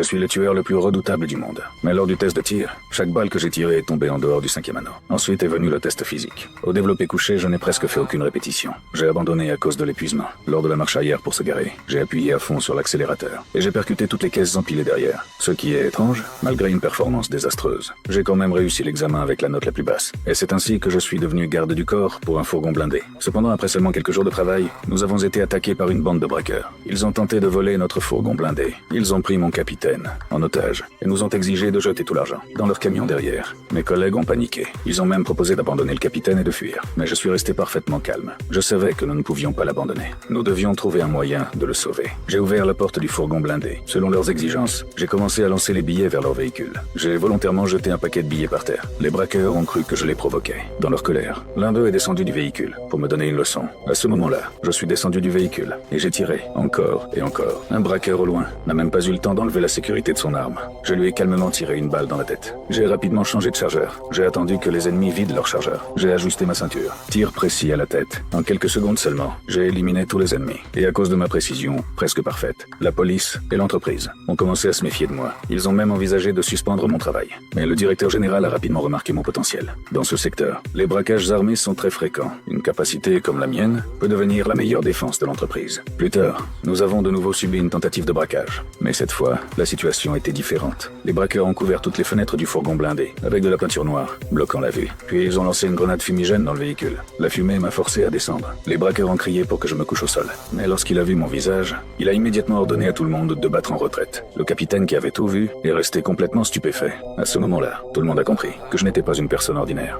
Je suis le tueur le plus redoutable du monde. Mais lors du test de tir, chaque balle que j'ai tirée est tombée en dehors du 5e anneau. Ensuite est venu le test physique. Au développé couché, je n'ai presque fait aucune répétition. J'ai abandonné à cause de l'épuisement. Lors de la marche arrière pour se garer, j'ai appuyé à fond sur l'accélérateur. Et j'ai percuté toutes les caisses empilées derrière. Ce qui est étrange, malgré une performance désastreuse. J'ai quand même réussi l'examen avec la note la plus basse. Et c'est ainsi que je suis devenu garde du corps pour un fourgon blindé. Cependant, après seulement quelques jours de travail, nous avons été attaqués par une bande de braqueurs. Ils ont tenté de voler notre fourgon blindé. Ils ont pris mon capitaine en otage et nous ont exigé de jeter tout l'argent dans leur camion derrière. Mes collègues ont paniqué. Ils ont même proposé d'abandonner le capitaine et de fuir. Mais je suis resté parfaitement calme. Je savais que nous ne pouvions pas l'abandonner. Nous devions trouver un moyen de le sauver. J'ai ouvert la porte du fourgon blindé. Selon leurs exigences, j'ai commencé à lancer les billets vers leur véhicule. J'ai volontairement jeté un paquet de billets par terre. Les braqueurs ont cru que je les provoquais. Dans leur colère, l'un d'eux est descendu du véhicule pour me donner une leçon. À ce moment-là, je suis descendu du véhicule et j'ai tiré encore et encore. Un braqueur au loin n'a même pas eu le temps d'enlever la sécurité de son arme. Je lui ai calmement tiré une balle dans la tête. J'ai rapidement changé de chargeur. J'ai attendu que les ennemis vident leur chargeur. J'ai ajusté ma ceinture. Tir précis à la tête. En quelques secondes seulement, j'ai éliminé tous les ennemis. Et à cause de ma précision, presque parfaite, la police et l'entreprise ont commencé à se méfier de moi. Ils ont même envisagé de suspendre mon travail. Mais le directeur général a rapidement remarqué mon potentiel. Dans ce secteur, les braquages armés sont très fréquents. Une capacité comme la mienne peut devenir la meilleure défense de l'entreprise. Plus tard, nous avons de nouveau subi une tentative de braquage. Mais cette fois, la situation était différente. Les braqueurs ont couvert toutes les fenêtres du fourgon blindé, avec de la peinture noire, bloquant la vue. Puis ils ont lancé une grenade fumigène dans le véhicule. La fumée m'a forcé à descendre. Les braqueurs ont crié pour que je me couche au sol. Mais lorsqu'il a vu mon visage, il a immédiatement ordonné à tout le monde de battre en retraite. Le capitaine qui avait tout vu est resté complètement stupéfait. À ce moment-là, tout le monde a compris que je n'étais pas une personne ordinaire.